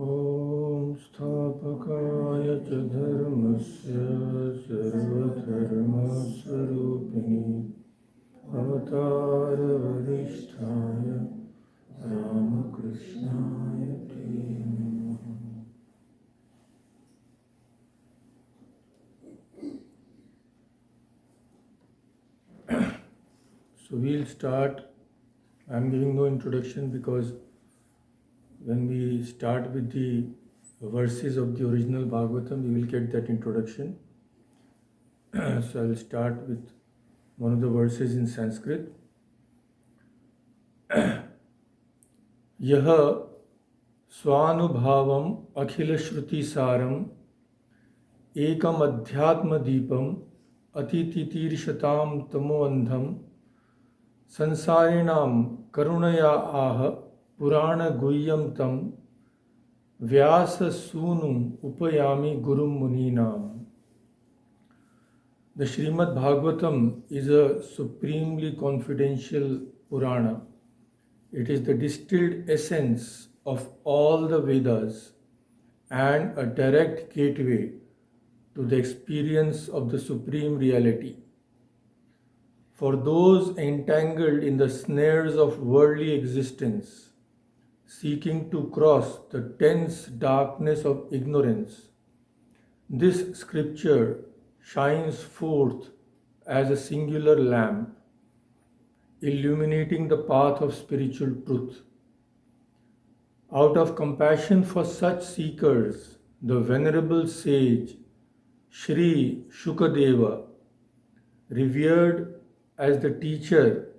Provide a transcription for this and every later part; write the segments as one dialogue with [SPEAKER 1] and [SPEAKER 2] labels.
[SPEAKER 1] Om Sthapakaya cha dharmasya sarvadharma sarupini avatara varisthaya Ramakrishnaya te namaha. So we'll start. I'm giving no introduction because when we start with the verses of the original Bhagavatam, we will get that introduction. So I will start with one of the verses in Sanskrit. Yaha swanubhavam akhila shruti saram ekam adhyatma deepam atititirshatam tamo andham संसारिणाम करुणया आह पुराण गुह्यम तम व्यास सूनु उपयामी गुरु मुनीनाम. The Srimad Bhagavatam is a supremely confidential Purana. It is the distilled essence of all the Vedas and a direct gateway to the experience of the Supreme Reality. For those entangled in the snares of worldly existence, seeking to cross the dense darkness of ignorance, this scripture shines forth as a singular lamp, illuminating the path of spiritual truth. Out of compassion for such seekers, the venerable sage Sri Shukadeva, revered as the teacher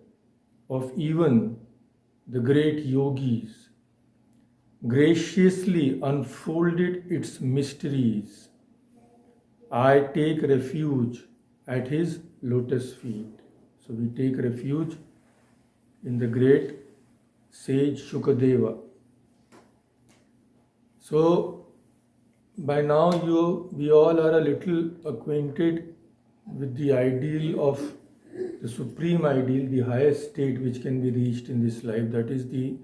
[SPEAKER 1] of even the great yogis, graciously unfolded its mysteries. I take refuge at his lotus feet. So we take refuge in the great sage Shukadeva. So by now we all are a little acquainted with the ideal of the supreme ideal, the highest state which can be reached in this life, that is the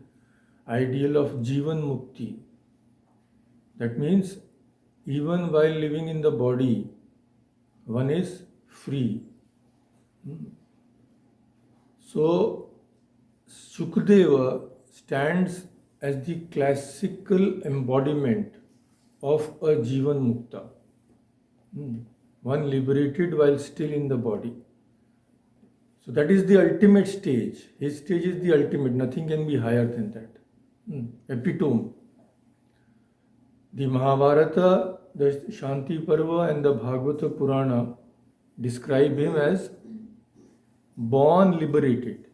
[SPEAKER 1] ideal of Jivan Mukti. That means even while living in the body, one is free. So Shukadeva stands as the classical embodiment of a Jivan Mukta, one liberated while still in the body. So that is the ultimate stage. His stage is the ultimate. Nothing can be higher than that. Epitome. The Mahabharata, the Shanti Parva and the Bhagavata Purana describe him as born liberated.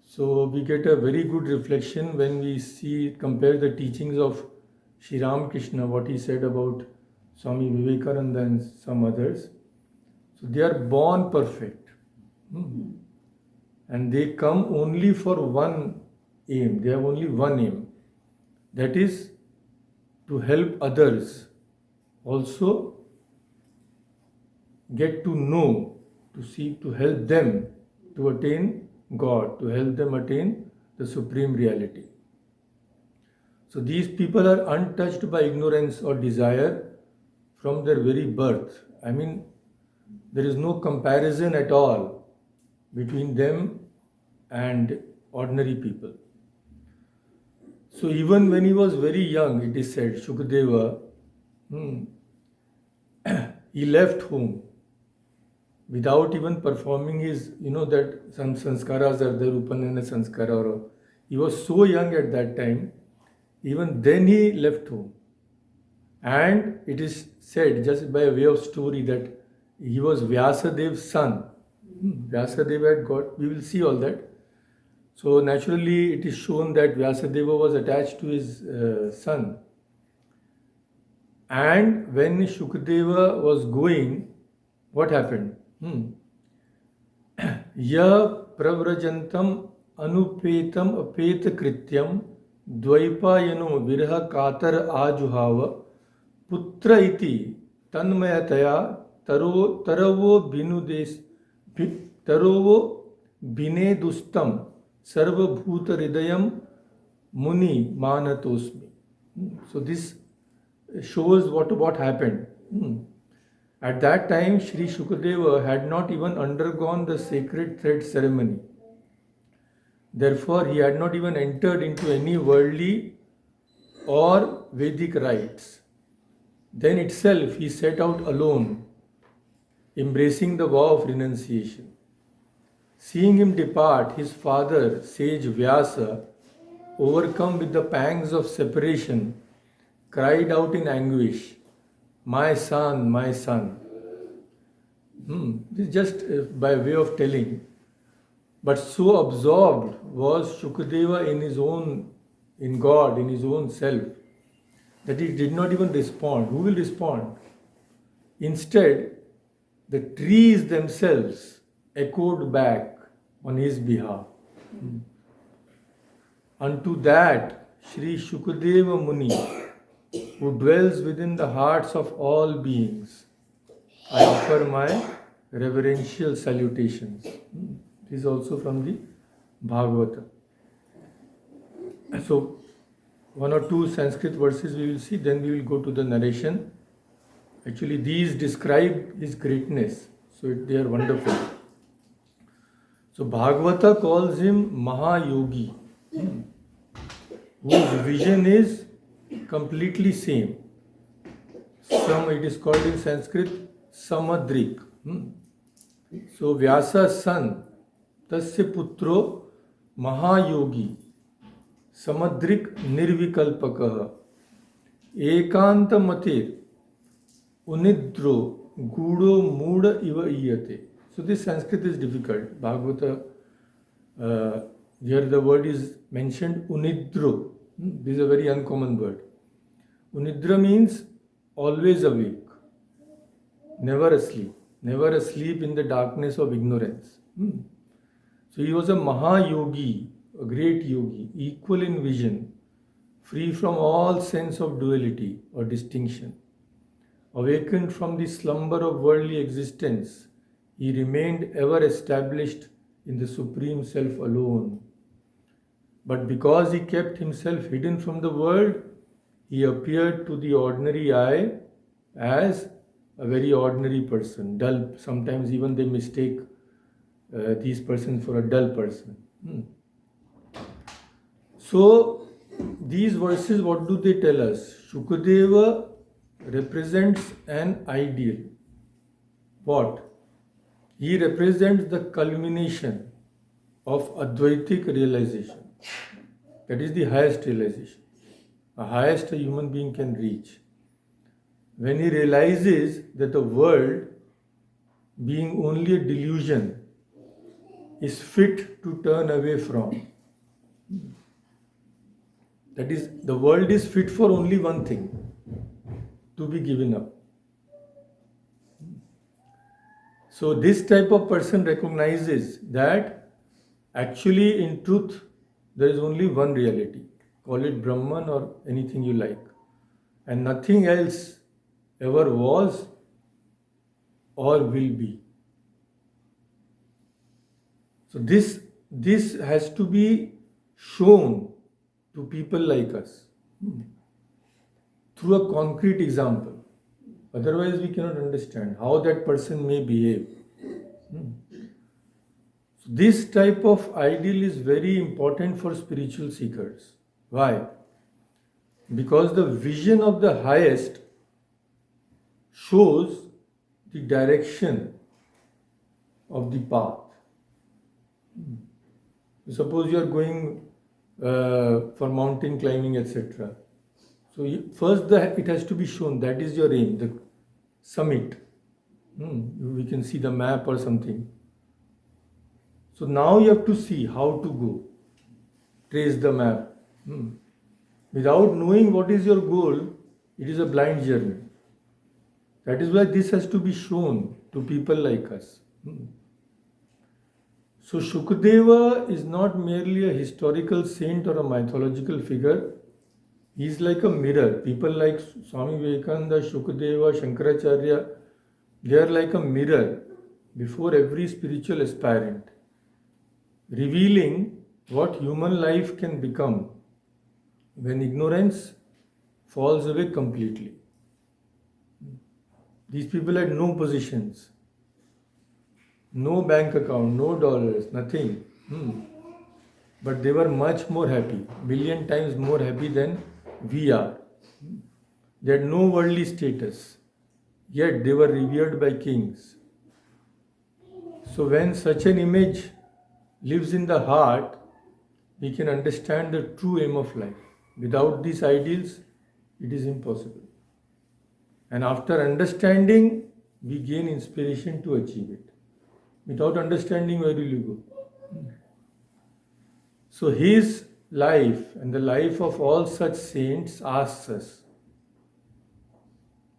[SPEAKER 1] So we get a very good reflection when we compare the teachings of Sri Ramakrishna, what he said about Swami Vivekananda and some others. So they are born perfect. And they come only for one aim. They have only one aim. That is to help others also get to know, to seek to help them to attain God, to help them attain the Supreme Reality. So these people are untouched by ignorance or desire from their very birth. I mean, there is no comparison at all between them and ordinary people. So even when he was very young, it is said, Shukadeva, he left home without even performing his, that some sanskaras are there, Upanana sanskara. He was so young at that time, even then he left home. And it is said, just by way of story, that he was Vyasadev's son. Vyasadeva had got, we will see all that. So naturally it is shown that Vyasadeva was attached to his son. And when Shukadeva was going, what happened? Ya pravrajantam anupetam apeta krityam dvaipayano virha katar ajuhava putra iti tanmayataya taravo binedustam sarvabhuta hridayam Muni Manatosmi. So this shows what happened. At that time, Sri Shukadeva had not even undergone the sacred thread ceremony. Therefore, he had not even entered into any worldly or Vedic rites. Then itself, he set out alone, embracing the vow of renunciation. Seeing him depart, his father, sage Vyasa, overcome with the pangs of separation, cried out in anguish, "My son, my son." This is just by way of telling. But so absorbed was Shukadeva in God, in his own self, that he did not even respond. Who will respond? Instead, the trees themselves echoed back on his behalf. Unto that Sri Shukadeva Muni, who dwells within the hearts of all beings, I offer my reverential salutations. This is also from the Bhagavata. So, one or two Sanskrit verses we will see, then we will go to the narration. Actually, these describe his greatness, so they are wonderful. So, Bhagavata calls him Mahayogi, whose vision is completely same. It is called in Sanskrit Samadrik. So, Vyasa's son, Tasya Putro Mahayogi, Samadrik Nirvikalpakaha, Ekanta Matir, Unidro Gudo Muda Iva Iyate. So this Sanskrit is difficult. Bhagavata, here the word is mentioned Unidro. This is a very uncommon word. Unidra means always awake, never asleep in the darkness of ignorance. So he was a Mahayogi, a great yogi, equal in vision, free from all sense of duality or distinction. Awakened from the slumber of worldly existence, he remained ever established in the Supreme Self alone. But because he kept himself hidden from the world, he appeared to the ordinary eye as a very ordinary person, dull. Sometimes even they mistake these persons for a dull person. So, these verses, what do they tell us? Shukadeva represents an ideal. What? He represents the culmination of Advaitic realization. That is the highest realization, the highest a human being can reach. When he realizes that the world, being only a delusion, is fit to turn away from. That is, the world is fit for only one thing, to be given up. So this type of person recognizes that actually in truth there is only one reality. Call it Brahman or anything you like. And nothing else ever was or will be. So this has to be shown to people like us through a concrete example. Otherwise, we cannot understand how that person may behave. So this type of ideal is very important for spiritual seekers. Why? Because the vision of the highest shows the direction of the path. Suppose you are going for mountain climbing, etc. So first it has to be shown that is your aim, the summit. We can see the map or something. So now you have to see how to go. Trace the map. Without knowing what is your goal, it is a blind journey. That is why this has to be shown to people like us. So Shukadeva is not merely a historical saint or a mythological figure. He is like a mirror. People like Swami Vivekananda, Shukadeva, Shankaracharya, they are like a mirror before every spiritual aspirant, revealing what human life can become when ignorance falls away completely. These people had no positions, no bank account, no dollars, nothing. But they were much more happy, million times more happy than we are. They had no worldly status, yet they were revered by kings. So when such an image lives in the heart, we can understand the true aim of life. Without these ideals, it is impossible. And after understanding, we gain inspiration to achieve it. Without understanding, where will you go? So his life and the life of all such saints asks us,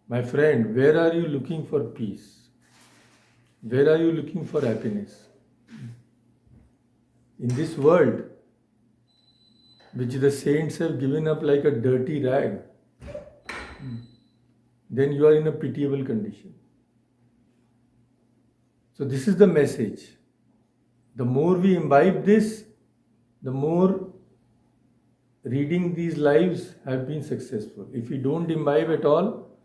[SPEAKER 1] my friend, where are you looking for peace? Where are you looking for happiness? In this world, which the saints have given up like a dirty rag, then you are in a pitiable condition. So this is the message. The more we imbibe this, the more reading these lives have been successful. If we don't imbibe at all,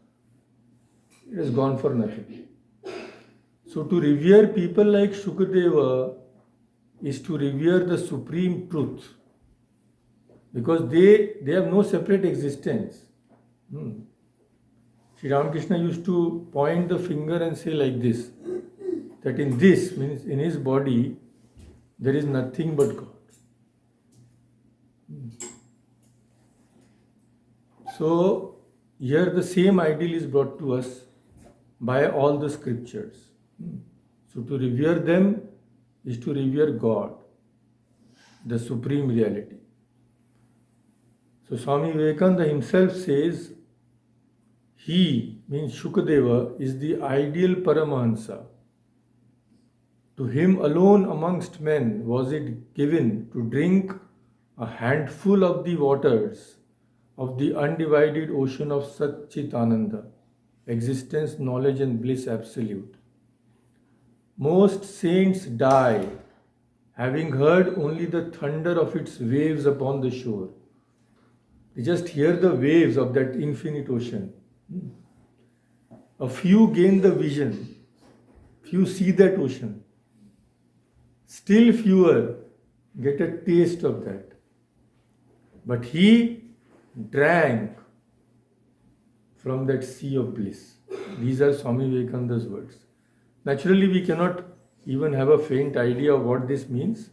[SPEAKER 1] it has gone for nothing. So to revere people like Shukadeva is to revere the supreme truth, because they have no separate existence. Sri Ramakrishna used to point the finger and say like this, that in this, means in his body, there is nothing but God. So here the same ideal is brought to us by all the scriptures. So to revere them is to revere God, the supreme reality. So Swami Vivekananda himself says, he, means Shukadeva, is the ideal Paramahamsa. To him alone amongst men was it given to drink a handful of the waters of the undivided ocean of Sat-Chit-Ānanda, existence, knowledge and bliss absolute. Most saints die having heard only the thunder of its waves upon the shore. They just hear the waves of that infinite ocean. A few gain the vision, few see that ocean. Still fewer get a taste of that. But he drank from that sea of bliss. These are Swami Vivekananda's words. Naturally, we cannot even have a faint idea of what this means.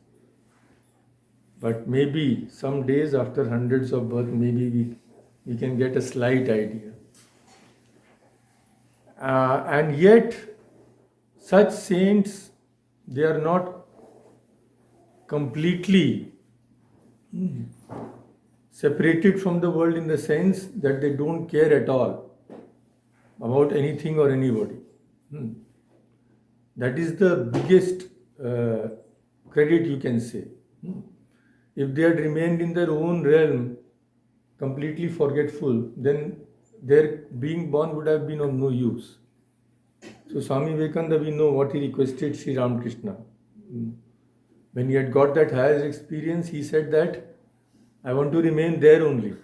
[SPEAKER 1] But maybe some days after hundreds of births, maybe we can get a slight idea. And yet, such saints, they are not completely separated from the world in the sense that they don't care at all about anything or anybody. That is the biggest credit you can say. If they had remained in their own realm, completely forgetful, then their being born would have been of no use. So Swami Vivekananda, we know what he requested Sri Ramakrishna. When he had got that highest experience, he said that, I want to remain there only.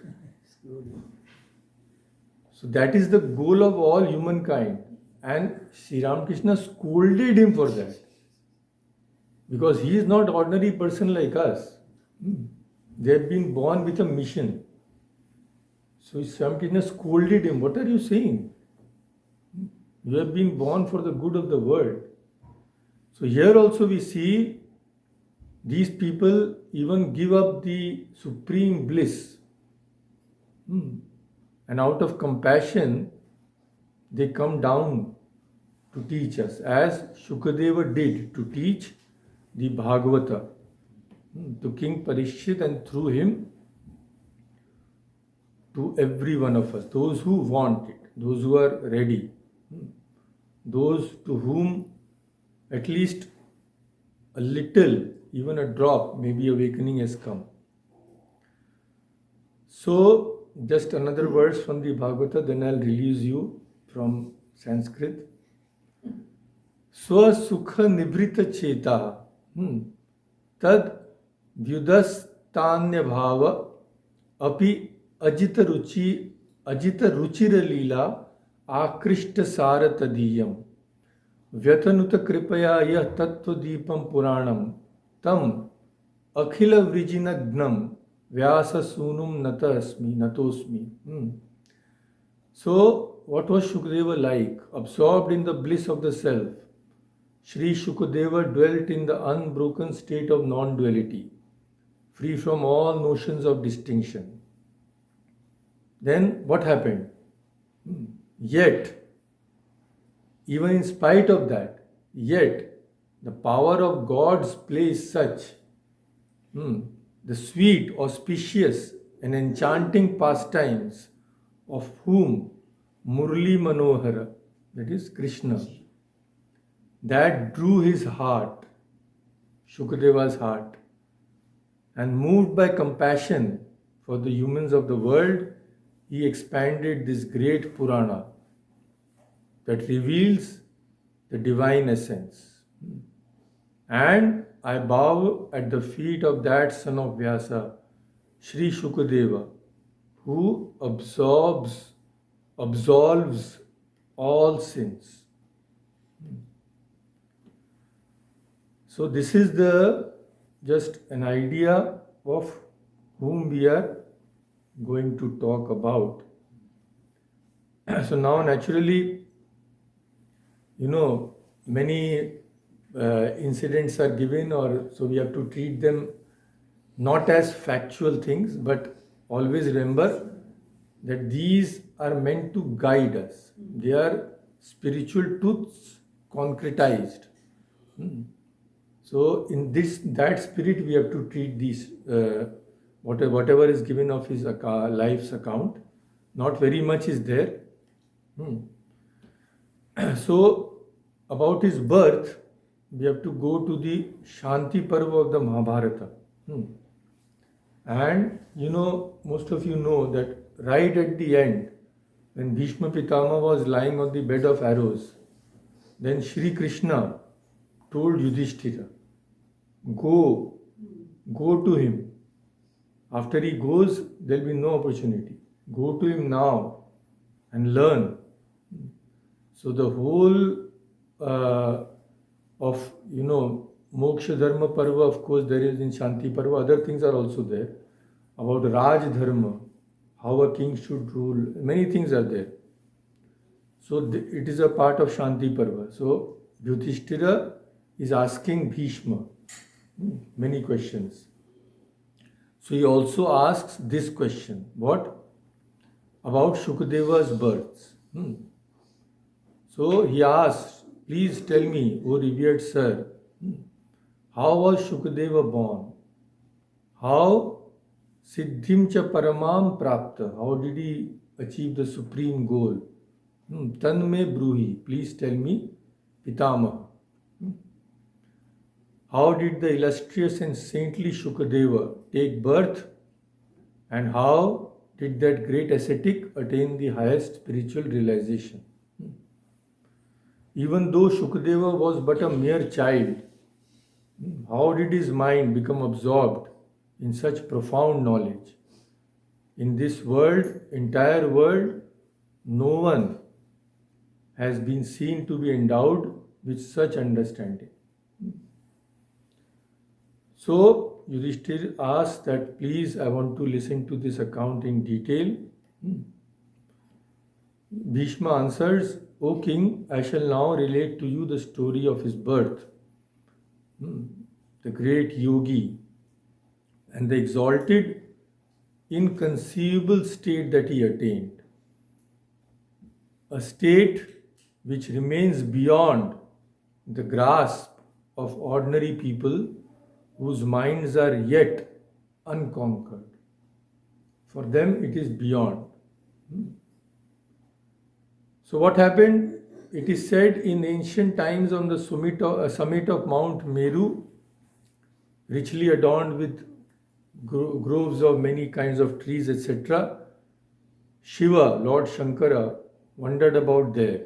[SPEAKER 1] So that is the goal of all humankind. And Sri Ramakrishna scolded him for that. Because he is not ordinary person like us. They have been born with a mission. So Sri Ramakrishna scolded him. What are you saying? You have been born for the good of the world. So here also we see these people even give up the supreme bliss. And out of compassion, they come down to teach us, as Shukadeva did to teach the Bhagavata to King Parikshit, and through him to every one of us, those who want it, those who are ready, those to whom at least a little, even a drop, maybe awakening has come. So, just another verse from the Bhagavata, then I'll release you from Sanskrit. Swasukha nibrita cheta tad vyudastanya bhava api ajita ruchira lila akrishta saratadiyam vyatanuta kripaya yah tattva deepam puranam tam akhila vrijinagnam vyasa sunum natosmi. So, what was Shukadeva like? Absorbed in the bliss of the self, Sri Shukadeva dwelt in the unbroken state of non-duality, free from all notions of distinction. Then what happened? Yet, even in spite of that, yet the power of God's play is such, the sweet, auspicious, and enchanting pastimes of whom Murli Manohara, that is Krishna, that drew his heart, Shukadeva's heart, and moved by compassion for the humans of the world, he expanded this great Purana that reveals the divine essence. And I bow at the feet of that son of Vyasa, Sri Shukadeva, who absolves all sins. So this is just an idea of whom we are going to talk about. So now naturally, many incidents are given, so we have to treat them not as factual things, but always remember that these are meant to guide us. They are spiritual truths concretized. So in that spirit, we have to treat these, whatever is given of his life's account. Not very much is there. So about his birth, we have to go to the Shanti Parva of the Mahabharata. And most of you know that right at the end, when Bhishma Pitama was lying on the bed of arrows, then Shri Krishna told Yudhishthira, go to him. After he goes, there will be no opportunity. Go to him now and learn. So the whole of Moksha Dharma Parva, of course, there is in Shanti Parva. Other things are also there about Raj Dharma, how a king should rule. Many things are there. So it is a part of Shanti Parva. So Yudhishthira is asking Bhishma many questions. So he also asks this question. What? About Shukadeva's births. So he asks, please tell me, O revered sir, how was Shukadeva born? How Siddhim cha Paramam Prapta? How did he achieve the supreme goal? Tan me bruhi, please tell me, Pitamaha. How did the illustrious and saintly Shukadeva take birth? And how did that great ascetic attain the highest spiritual realization? Even though Shukadeva was but a mere child, how did his mind become absorbed in such profound knowledge? In this world, entire world, no one has been seen to be endowed with such understanding. So Yudhishthira asked that, please, I want to listen to this account in detail. Bhishma answers, O king, I shall now relate to you the story of his birth, the great yogi, and the exalted, inconceivable state that he attained. A state which remains beyond the grasp of ordinary people whose minds are yet unconquered. For them, it is beyond. So what happened? It is said in ancient times on the summit of Mount Meru, richly adorned with groves of many kinds of trees, etc., Shiva, Lord Shankara, wandered about there,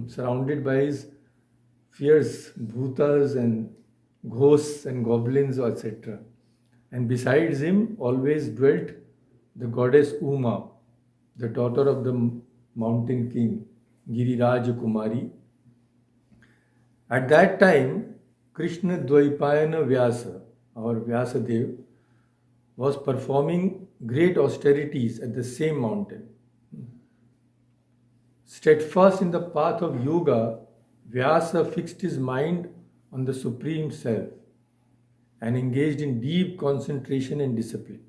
[SPEAKER 1] surrounded by his fierce bhutas and ghosts and goblins, etc. And besides him always dwelt the goddess Uma, the daughter of the mountain king Giriraj Kumari. At that time, Krishna Dvaipayana Vyasa, or Vyasadev, was performing great austerities at the same mountain. Steadfast in the path of yoga, Vyasa fixed his mind on the Supreme Self and engaged in deep concentration and discipline.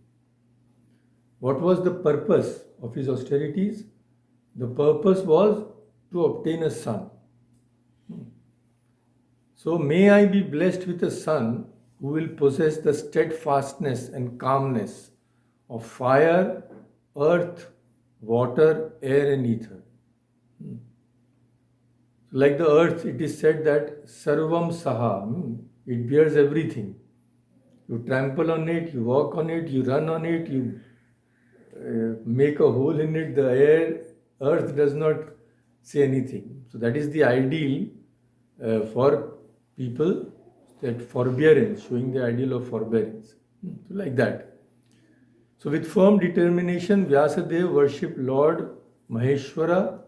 [SPEAKER 1] What was the purpose of his austerities? The purpose was to obtain a son. So may I be blessed with a son who will possess the steadfastness and calmness of fire, earth, water, air and ether. Like the earth, it is said that Sarvam Saha, it bears everything. You trample on it, you walk on it, you run on it, you make a hole in it. The air, earth does not say anything. So that is the ideal for people, that forbearance, showing the ideal of forbearance. So like that. So with firm determination, Vyasadeva worshipped Lord Maheshwara,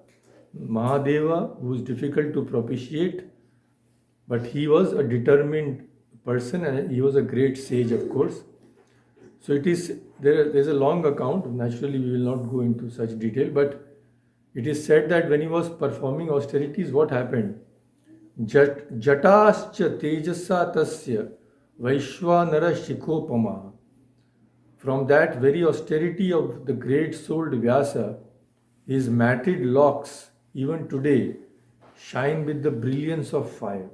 [SPEAKER 1] Mahadeva, who is difficult to propitiate, but he was a determined person and he was a great sage, of course. So it is there's a long account. Naturally, we will not go into such detail, but it is said that when he was performing austerities, what happened? Jatascha tejasa tasya vaishwanara shikopama. From that very austerity of the great-souled Vyasa, his matted locks, even today, shine with the brilliance of fire.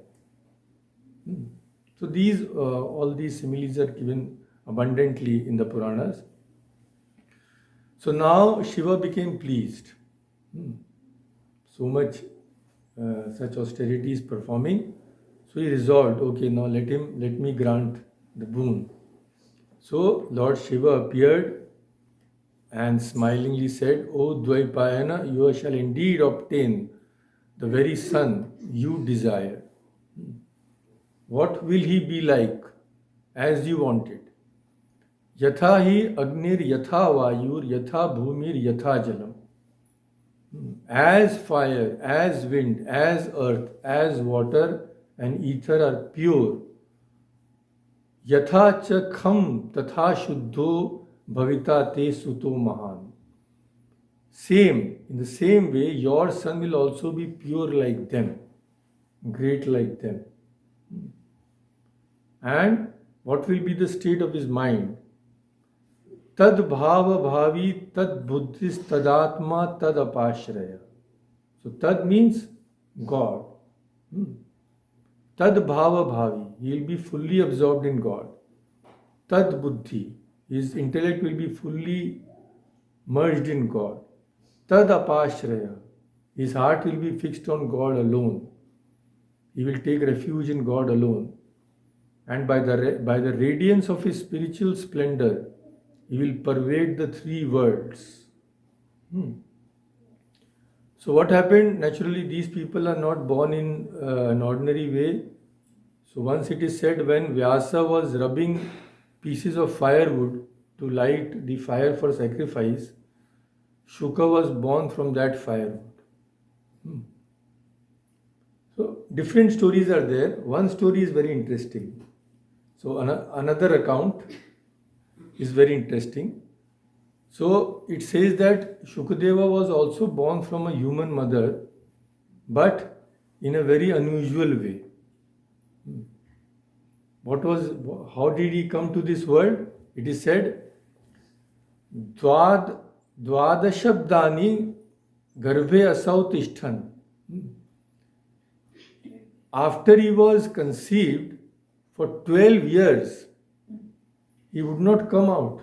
[SPEAKER 1] So these, all these similes are given abundantly in the Puranas. So now Shiva became pleased. So much such austerities performing. So he resolved, okay, now let me grant the boon. So Lord Shiva appeared and smilingly said, O Dvaipayana, you shall indeed obtain the very son you desire. What will he be like as you wanted? Yatha hi agnir yatha vayur yatha bhumir yatha jalam. As fire, as wind, as earth, as water and ether are pure, yatha cha kham tatha shuddho bhavita te suto mahan. Same, in the same way, your son will also be pure like them, great like them. And what will be the state of his mind? Tad bhava bhavi tad buddhis tadatma tad apashraya. So tad means God. Tad bhava bhavi, he will be fully absorbed in God. Tad buddhi, his intellect will be fully merged in God. Tad apashraya, his heart will be fixed on God alone. He will take refuge in God alone. And by the radiance of his spiritual splendor, he will pervade the three worlds. So what happened? Naturally, these people are not born in an ordinary way. So once it is said, when Vyasa was rubbing pieces of firewood to light the fire for sacrifice, Shuka was born from that firewood. So different stories are there. One story is very interesting. So another account is very interesting. So it says that Shukadeva was also born from a human mother, but in a very unusual way. How did he come to this world? It is said, Dvadashabdani garbhe asau tishthan. After he was conceived, for 12 years, he would not come out.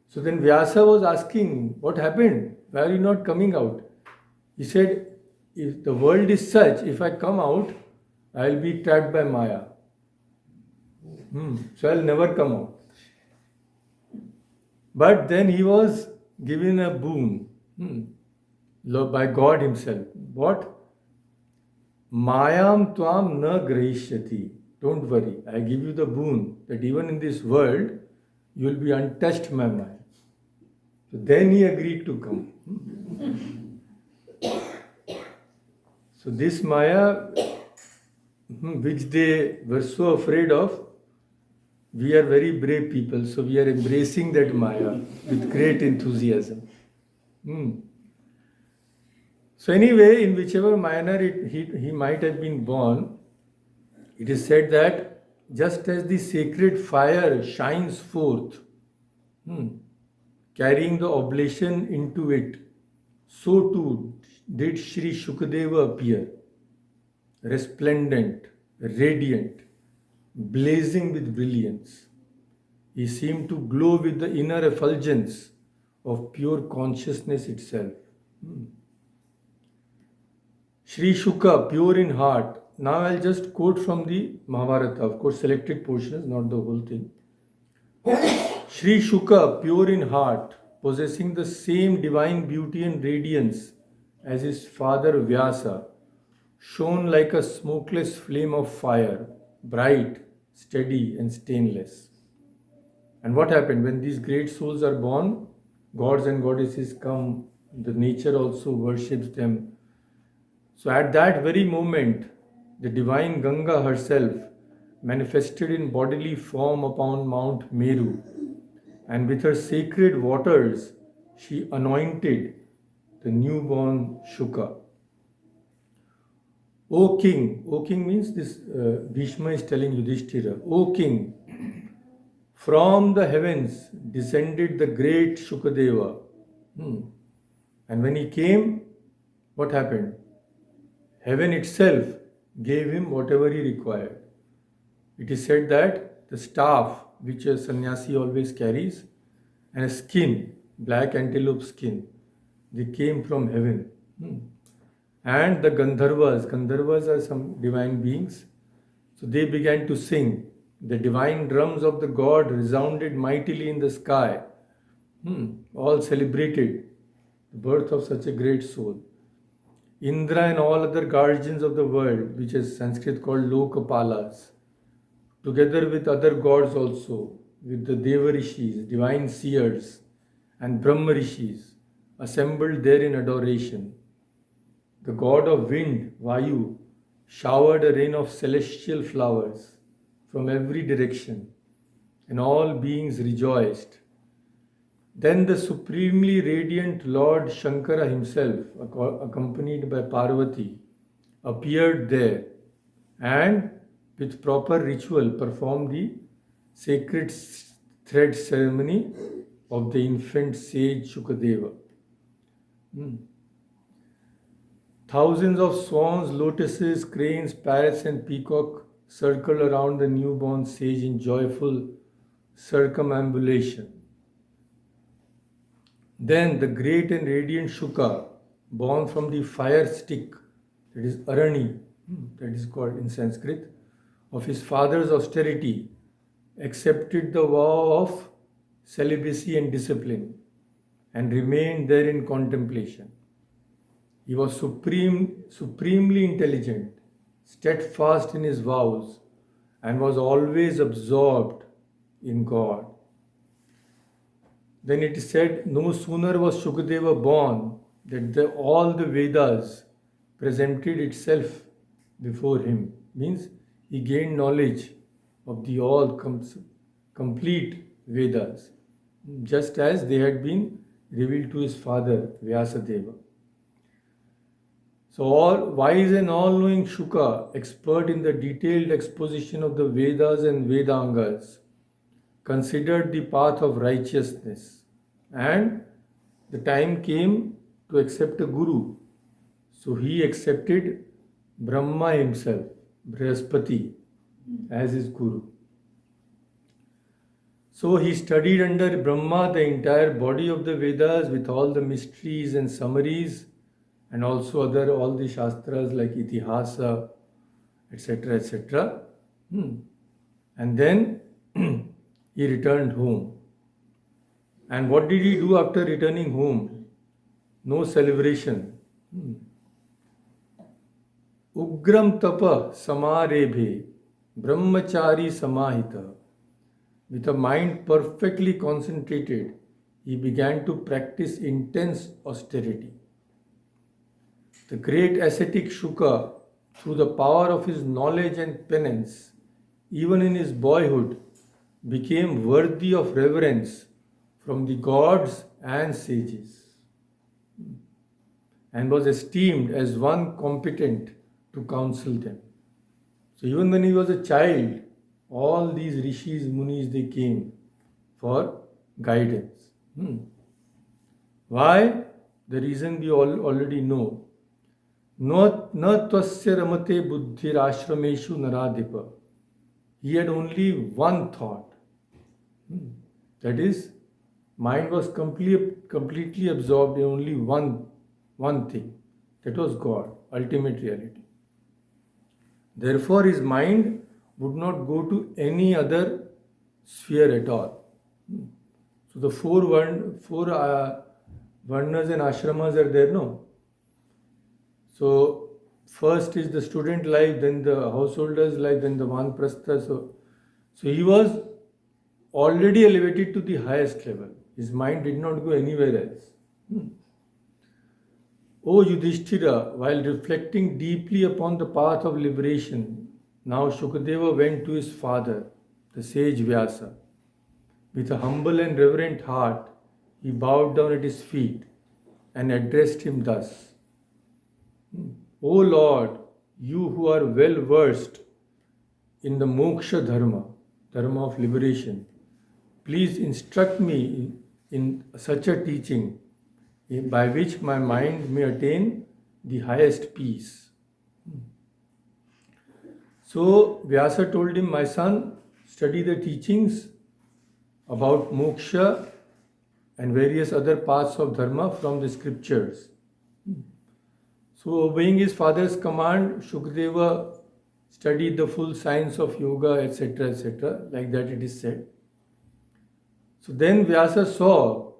[SPEAKER 1] So then Vyasa was asking, what happened? Why are you not coming out? He said, if the world is such, if I come out, I will be trapped by Maya. So I will never come out. But then he was given a boon by God himself. What? Mayam tvam na grahishyati. Don't worry, I give you the boon that even in this world, you will be untouched by Maya. So then he agreed to come. So this Maya, which they were so afraid of, we are very brave people, so we are embracing that Maya with great enthusiasm. So anyway, in whichever manner he might have been born, it is said that just as the sacred fire shines forth, carrying the oblation into it, so too did Sri Shukadeva appear, resplendent, radiant, blazing with brilliance. He seemed to glow with the inner effulgence of pure consciousness itself. Sri Shuka, pure in heart. Now I'll just quote from the Mahabharata, of course, selected portions, not the whole thing. Sri Shuka, pure in heart, possessing the same divine beauty and radiance as his father Vyasa, shone like a smokeless flame of fire, bright, steady, and stainless. And what happened? When these great souls are born, gods and goddesses come, the nature also worships them. So at that very moment, the divine Ganga herself manifested in bodily form upon Mount Meru, and with her sacred waters, she anointed the newborn Shuka. O king means this Bhishma is telling Yudhishthira, O king, from the heavens descended the great Shukadeva. And when he came, what happened? Heaven itself gave him whatever he required. It is said that the staff which a sannyasi always carries and a skin, black antelope skin, they came from heaven. And the Gandharvas are some divine beings, so they began to sing. The divine drums of the god resounded mightily in the sky. All celebrated the birth of such a great soul. Indra and all other guardians of the world, which is Sanskrit called Lokapalas, together with other gods also, with the Devarishis, divine seers, and Brahmarishis, assembled there in adoration. The god of wind, Vayu, showered a rain of celestial flowers from every direction, and all beings rejoiced. Then the supremely radiant Lord Shankara himself, accompanied by Parvati, appeared there and with proper ritual performed the sacred thread ceremony of the infant sage Shukadeva. Thousands of swans, lotuses, cranes, parrots, and peacock circle around the newborn sage in joyful circumambulation. Then the great and radiant Shuka, born from the fire stick, that is Arani, that is called in Sanskrit, of his father's austerity, accepted the vow of celibacy and discipline and remained there in contemplation. He was supremely intelligent, steadfast in his vows, and was always absorbed in God. Then it is said, no sooner was Shukadeva born that all the Vedas presented itself before him. Means he gained knowledge of the all complete Vedas, just as they had been revealed to his father Vyasadeva. So all wise and all-knowing Shuka, expert in the detailed exposition of the Vedas and Vedangas, considered the path of righteousness, and the time came to accept a guru. So he accepted Brahma himself, Brihaspati, as his guru. So he studied under Brahma the entire body of the Vedas with all the mysteries and summaries, and also all the Shastras like Itihasa, etc., etc. And then he returned home. And what did he do after returning home? No celebration. Ugram tapa samarebhe brahmachari samahita with a mind perfectly concentrated, he began to practice intense austerity. The great ascetic Shuka, through the power of his knowledge and penance, even in his boyhood, became worthy of reverence from the gods and sages, and was esteemed as one competent to counsel them. So even when he was a child, all these rishis, munis, they came for guidance. Why? The reason we all already know. Na twasya ramate buddhir ashrameshu naradipa. He had only one thought. That is, mind was completely absorbed in only one thing. That was God, ultimate reality. Therefore, his mind would not go to any other sphere at all. So the four varnas and ashramas are there, no? So first is the student life, then the householder's life, then the vanprastha. So he was already elevated to the highest level. His mind did not go anywhere else. O Yudhishthira, while reflecting deeply upon the path of liberation, now Shukadeva went to his father, the sage Vyasa. With a humble and reverent heart, he bowed down at his feet and addressed him thus: O Lord, you who are well versed in the moksha dharma of liberation, please instruct me in such a teaching by which my mind may attain the highest peace. So Vyasa told him, my son, study the teachings about moksha and various other paths of dharma from the scriptures. So obeying his father's command, Shukadeva studied the full science of yoga, etc., like that it is said. So then Vyasa saw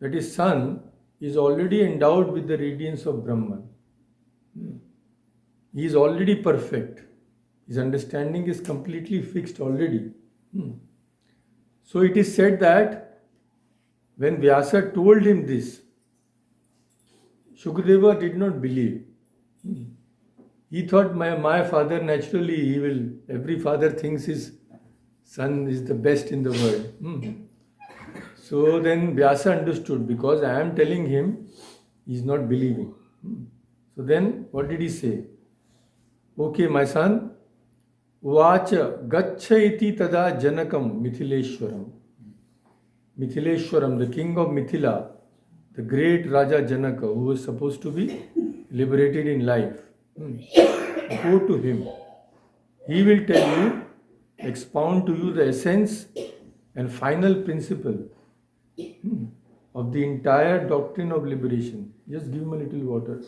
[SPEAKER 1] that his son is already endowed with the radiance of Brahman. He is already perfect. His understanding is completely fixed already. So it is said that when Vyasa told him this, Shukadeva did not believe. He thought, my father, naturally, every father thinks his son is the best in the world. So then Vyasa understood, because I am telling him, he is not believing. So then what did he say? Okay, my son, Vacha Gaccha iti tada Janakam Mithileshwaram. Mithileshwaram, the king of Mitila, the great Raja Janaka, who was supposed to be liberated in life. Go to him. He will tell you, expound to you the essence and final principle of the entire doctrine of liberation. Just give him a little water.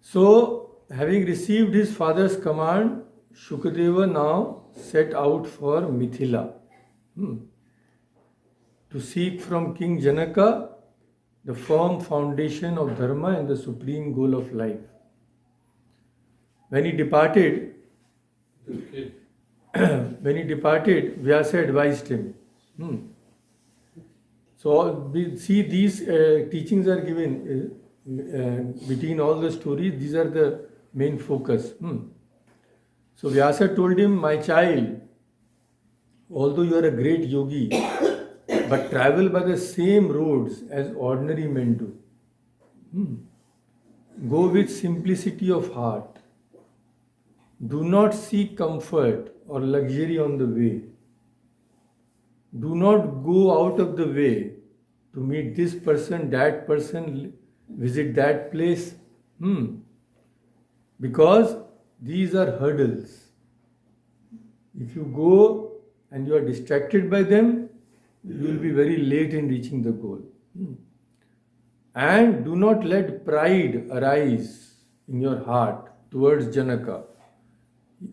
[SPEAKER 1] So, having received his father's command, Shukadeva now set out for Mithila to seek from King Janaka the firm foundation of dharma and the supreme goal of life. When he departed, Vyasa advised him. So we see these teachings are given between all the stories. These are the main focus. So Vyasa told him, my child, although you are a great yogi, but travel by the same roads as ordinary men do. Go with simplicity of heart. Do not seek comfort or luxury on the way. Do not go out of the way to meet this person, that person, visit that place. Because these are hurdles. If you go and you are distracted by them, you will be very late in reaching the goal. And do not let pride arise in your heart towards Janaka.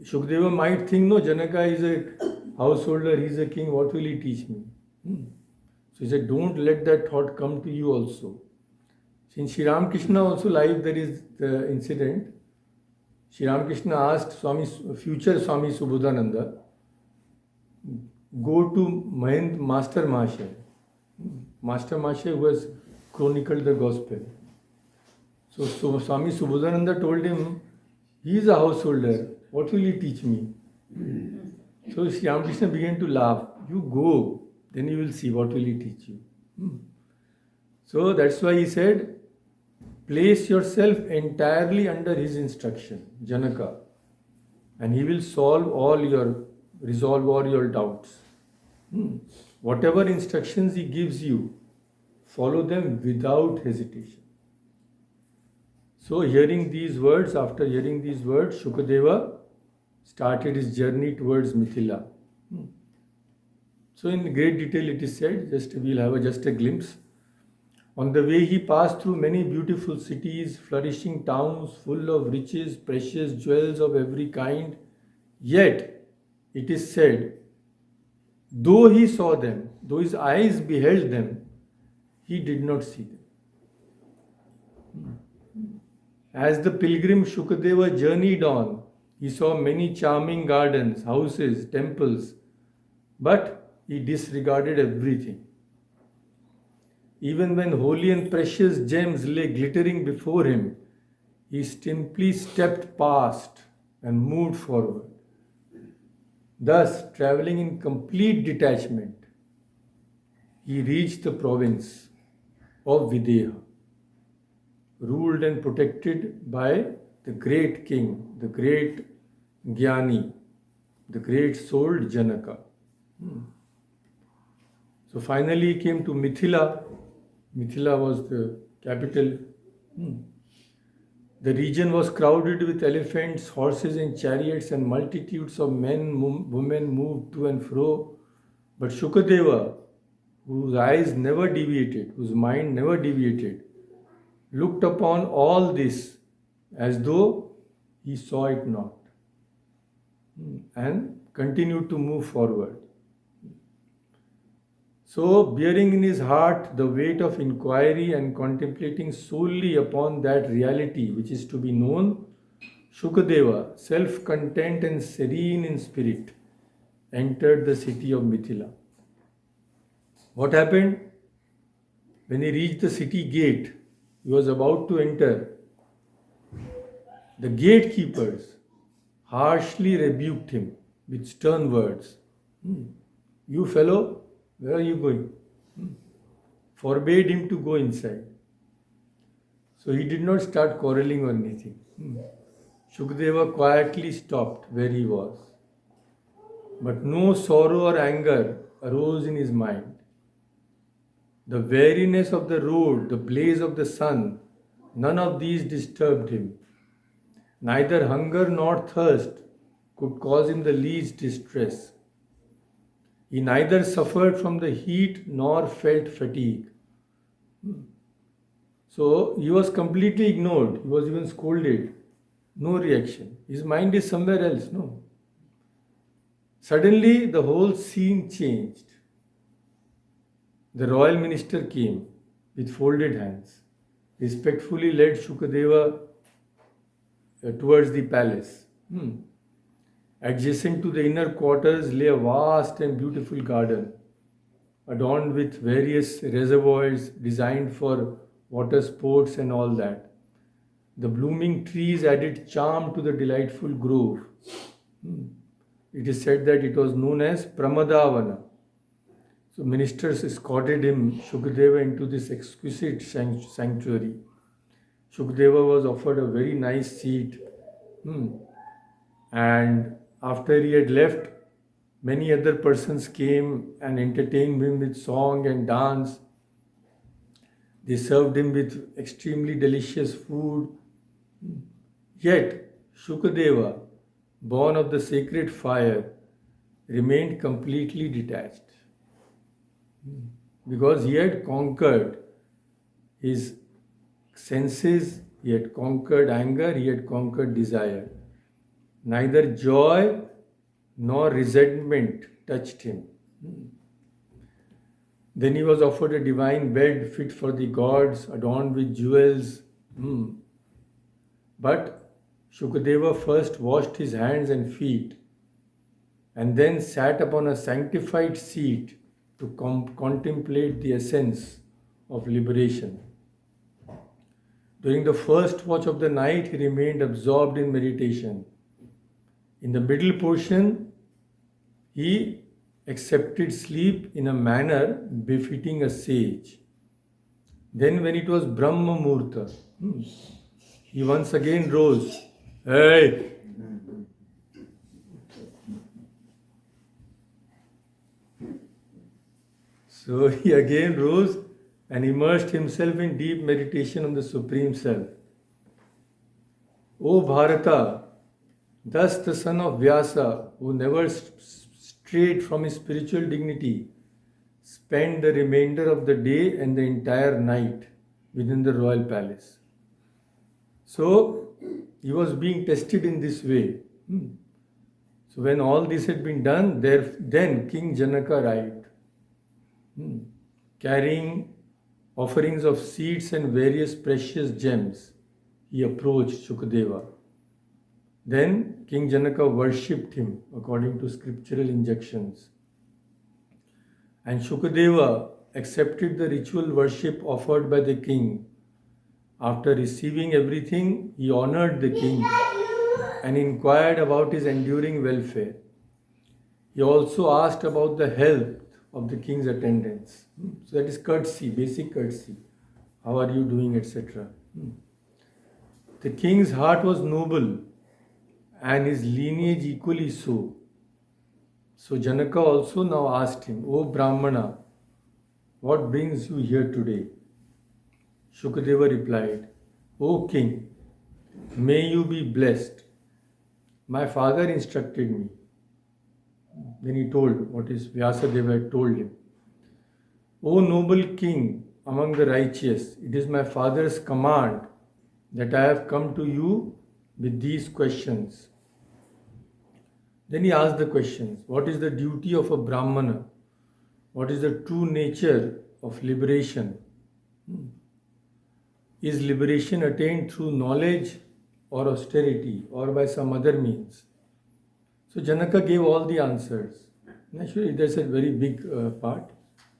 [SPEAKER 1] Shukadeva might think, no, Janaka is a householder, he is a king, what will he teach me? So he said, don't let that thought come to you also. In Sri Ramakrishna also life there is the incident. Sri Ramakrishna asked future Swami Subodhananda, go to Master Mahasaya. Master Mahasaya who has chronicled the gospel. So Swami Subodhananda told him, he is a householder, what will he teach me? So Sri Ramakrishna began to laugh. You go, then you will see what will he teach you. So that's why he said, place yourself entirely under his instruction, Janaka, and he will resolve all your doubts. Whatever instructions he gives you, follow them without hesitation. So after hearing these words, Shukadeva started his journey towards Mitila. So in great detail it is said, we'll have just a glimpse. On the way he passed through many beautiful cities, flourishing towns full of riches, precious jewels of every kind. Yet, it is said, though he saw them, though his eyes beheld them, he did not see them. As the pilgrim Shukadeva journeyed on, he saw many charming gardens, houses, temples, but he disregarded everything. Even when holy and precious gems lay glittering before him, he simply stepped past and moved forward. Thus, traveling in complete detachment, he reached the province of Videha, ruled and protected by the great king, the great Jnani, the great souled Janaka. So finally he came to Mitila. Mitila was the capital. The region was crowded with elephants, horses and chariots, and multitudes of men, women moved to and fro. But Shukadeva, whose eyes never deviated, whose mind never deviated, looked upon all this as though he saw it not, and continued to move forward. So, bearing in his heart the weight of inquiry and contemplating solely upon that reality which is to be known, Shukadeva, self-content and serene in spirit, entered the city of Mitila. What happened? When he reached the city gate, he was about to enter. The gatekeepers harshly rebuked him with stern words. You fellow, where are you going? Forbade him to go inside. So he did not start quarreling or anything. Shukadeva quietly stopped where he was. But no sorrow or anger arose in his mind. The weariness of the road, the blaze of the sun, none of these disturbed him. Neither hunger nor thirst could cause him the least distress. He neither suffered from the heat nor felt fatigue. So he was completely ignored. He was even scolded. No reaction. His mind is somewhere else. No. Suddenly the whole scene changed. The royal minister came with folded hands, respectfully led Shukadeva towards the palace. Adjacent to the inner quarters lay a vast and beautiful garden, adorned with various reservoirs designed for water sports and all that. The blooming trees added charm to the delightful grove. It is said that it was known as Pramadavana. So ministers escorted him, Shukadeva, into this exquisite sanctuary. Shukadeva was offered a very nice seat. And after he had left, many other persons came and entertained him with song and dance. They served him with extremely delicious food. Yet, Shukadeva, born of the sacred fire, remained completely detached. Because he had conquered his senses, he had conquered anger, he had conquered desire. Neither joy nor resentment touched him. Then he was offered a divine bed fit for the gods, adorned with jewels. But Shukadeva first washed his hands and feet and then sat upon a sanctified seat to contemplate the essence of liberation. During the first watch of the night, he remained absorbed in meditation. In the middle portion, he accepted sleep in a manner befitting a sage. Then, when it was Brahma Murta, he once again rose. Hey! So he again rose and immersed himself in deep meditation on the Supreme Self. O Bharata, thus the son of Vyasa, who never strayed from his spiritual dignity, spent the remainder of the day and the entire night within the royal palace. So he was being tested in this way. So when all this had been done, then King Janaka arrived, carrying offerings of seeds and various precious gems. He approached Shukadeva. Then King Janaka worshipped him according to scriptural injunctions. And Shukadeva accepted the ritual worship offered by the king. After receiving everything, he honored the king and inquired about his enduring welfare. He also asked about the health of the king's attendants. So that is courtesy, basic courtesy. How are you doing, etc. The king's heart was noble and his lineage equally so. So Janaka also now asked him, O Brahmana, what brings you here today? Shukadeva replied, O king, may you be blessed. My father instructed me. Then he told what is Vyasadeva had told him. O noble king among the righteous, it is my father's command that I have come to you with these questions. Then he asked the questions. What is the duty of a Brahmana? What is the true nature of liberation? Is liberation attained through knowledge or austerity or by some other means? So Janaka gave all the answers. Naturally, there's a very big part.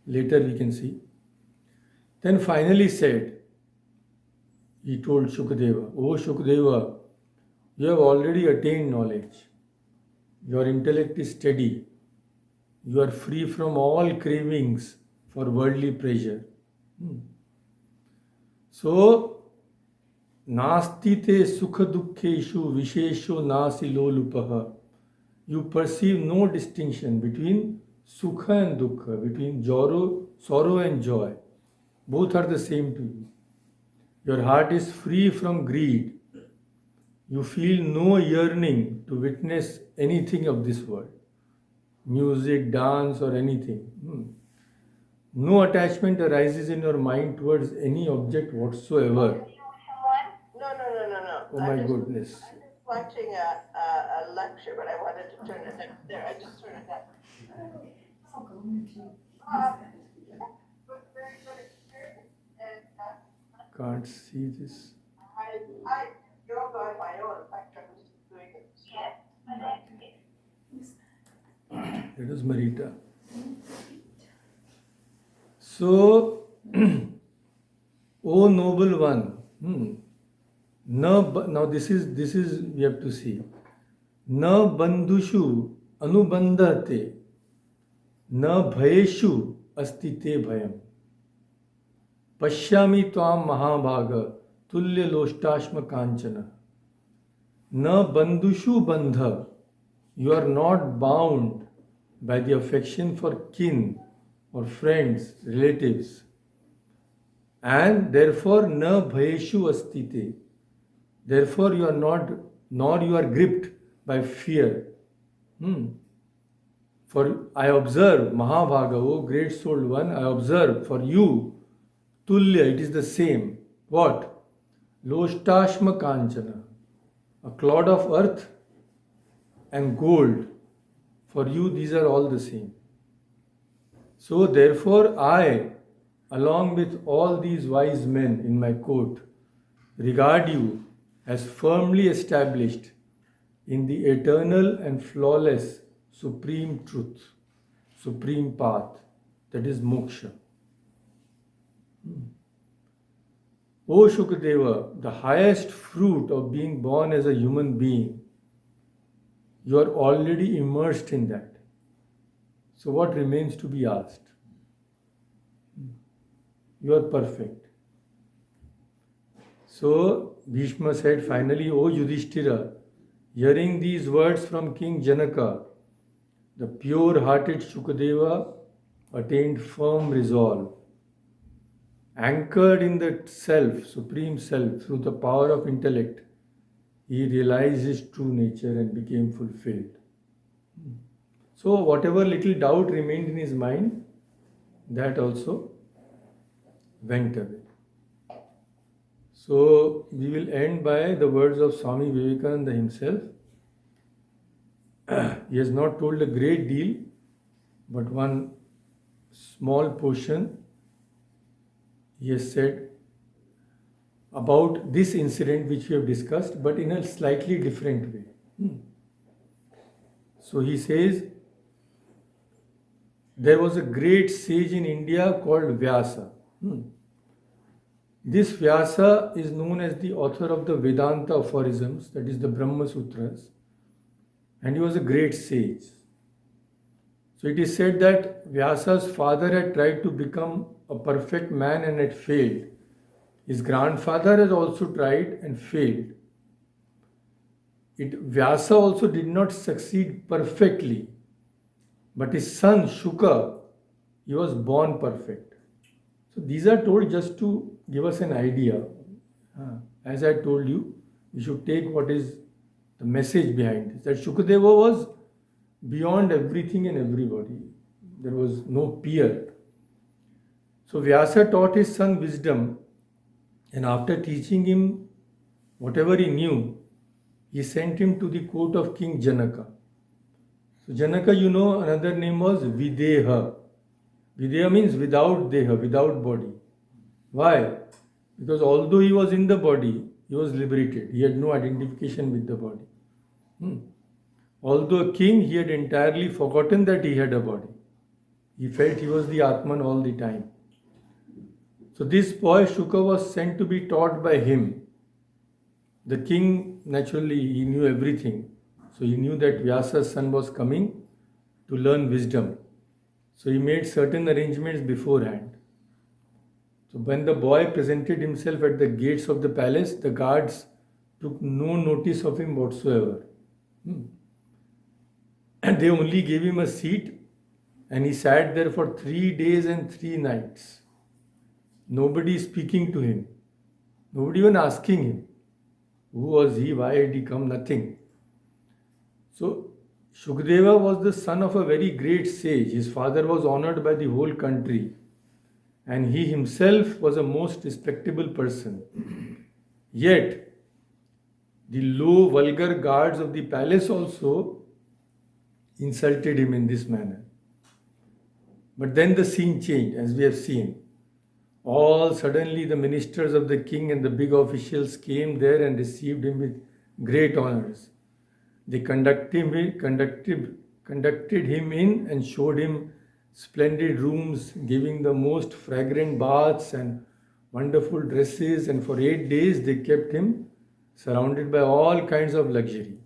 [SPEAKER 1] Later we can see. Then finally he told Shukadeva, O Shukadeva, you have already attained knowledge. Your intellect is steady. You are free from all cravings for worldly pleasure. So, nasti te sukha dukkheshu vishesho nasi lolupaha. You perceive no distinction between sukha and dukkha, between sorrow and joy. Both are the same to you. Your heart is free from greed. You feel no yearning to witness anything of this world, music, dance, or anything. No attachment arises in your mind towards any object whatsoever.
[SPEAKER 2] No.
[SPEAKER 1] Oh my goodness.
[SPEAKER 2] I'm just watching a lecture, but I wanted to turn it up there. I just turned it up.
[SPEAKER 1] Can't see this.
[SPEAKER 2] I yoga on my own. In fact, I'm just doing it.
[SPEAKER 1] That is Marita. So, O noble one, now this is we have to see. Na bandhushu anubandhate, na bhayeshu astite bhayam. Pashyami tvam mahabhaga tulya loshtashma kanchana. Na bandhushu bandha, you are not bound by the affection for kin or friends, relatives. And therefore, na bhayeshu astite. Therefore, you are not, nor you are gripped by fear. For I observe, Mahabhaga, O great souled one, I observe for you, Tulya, it is the same. What? Loshtashma Kanchana, a clod of earth and gold. For you, these are all the same. So, therefore, I, along with all these wise men in my court, regard you as firmly established in the eternal and flawless supreme truth, supreme path, that is moksha. O Shukadeva, the highest fruit of being born as a human being, you are already immersed in that. So what remains to be asked? You are perfect. So Bhishma said finally, O Yudhishthira, hearing these words from King Janaka, the pure-hearted Shukadeva attained firm resolve. Anchored in the self, supreme self, through the power of intellect, he realized his true nature and became fulfilled. So whatever little doubt remained in his mind, that also went away. So we will end by the words of Swami Vivekananda himself. He has not told a great deal, but one small portion he has said about this incident which we have discussed, but in a slightly different way. So he says, there was a great sage in India called Vyasa. This Vyasa is known as the author of the Vedanta aphorisms, that is the Brahma Sutras, and he was a great sage. So it is said that Vyasa's father had tried to become a perfect man and had failed. His grandfather has also tried and failed. Vyasa also did not succeed perfectly, but his son Shuka, he was born perfect. So these are told just to give us an idea. As I told you, we should take what is the message behind this. That Shukadeva was beyond everything and everybody. There was no peer. So Vyasa taught his son wisdom, and after teaching him whatever he knew, he sent him to the court of King Janaka. So Janaka, you know, another name was Videha. Videha means without deha, without body. Why? Because although he was in the body, he was liberated. He had no identification with the body. Although a king, he had entirely forgotten that he had a body. He felt he was the Atman all the time. So this boy Shuka was sent to be taught by him. The king, naturally, he knew everything. So he knew that Vyasa's son was coming to learn wisdom. So he made certain arrangements beforehand. So when the boy presented himself at the gates of the palace, the guards took no notice of him whatsoever. And they only gave him a seat, and he sat there for 3 days and 3 nights. Nobody speaking to him, nobody even asking him who was he, why had he come, nothing. So Shukadeva was the son of a very great sage. His father was honored by the whole country, and he himself was a most respectable person. Yet the low, vulgar guards of the palace also insulted him in this manner. But then the scene changed, as we have seen. All suddenly the ministers of the king and the big officials came there and received him with great honors. They conducted him in and showed him splendid rooms, giving the most fragrant baths and wonderful dresses, and for 8 days they kept him surrounded by all kinds of luxury.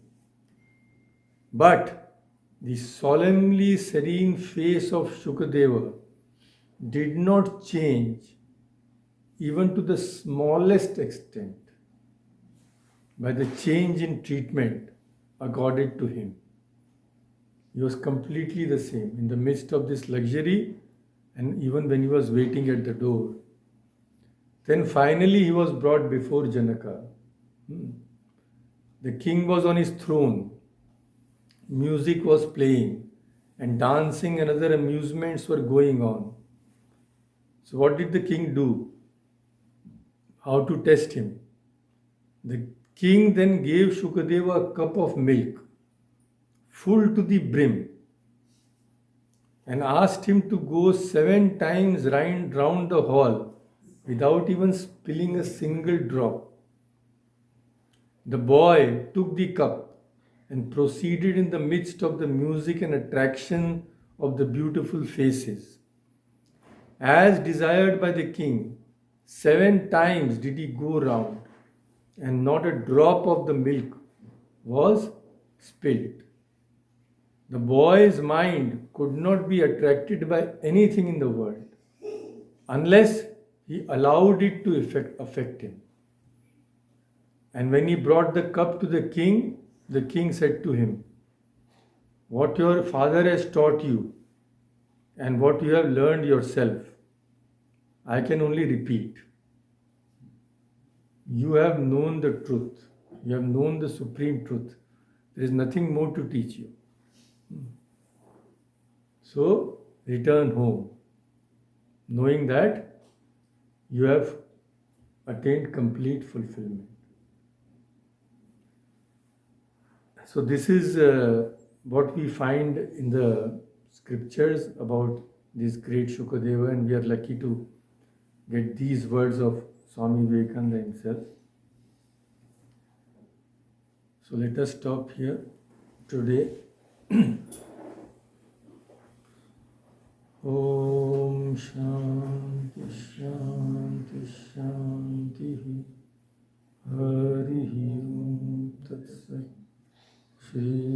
[SPEAKER 1] But the solemnly serene face of Shukadeva did not change even to the smallest extent by the change in treatment accorded to him. He was completely the same in the midst of this luxury, and even when he was waiting at the door. Then finally he was brought before Janaka. The king was on his throne. Music was playing, and dancing and other amusements were going on. So what did the king do? How to test him? The king then gave Shukadeva a cup of milk, full to the brim, and asked him to go 7 times round the hall without even spilling a single drop. The boy took the cup and proceeded in the midst of the music and attraction of the beautiful faces. As desired by the king, 7 times did he go round, and not a drop of the milk was spilled. The boy's mind could not be attracted by anything in the world unless he allowed it to affect him. And when he brought the cup to the king said to him, "What your father has taught you and what you have learned yourself, I can only repeat. You have known the truth, you have known the supreme truth. There is nothing more to teach you. So return home, knowing that you have attained complete fulfillment." So this is what we find in the scriptures about this great Shukadeva, and we are lucky to get these words of Swami Vivekananda himself. So let us stop here today. Om Shanti Shanti Shanti Hari Om Tat Sat Shri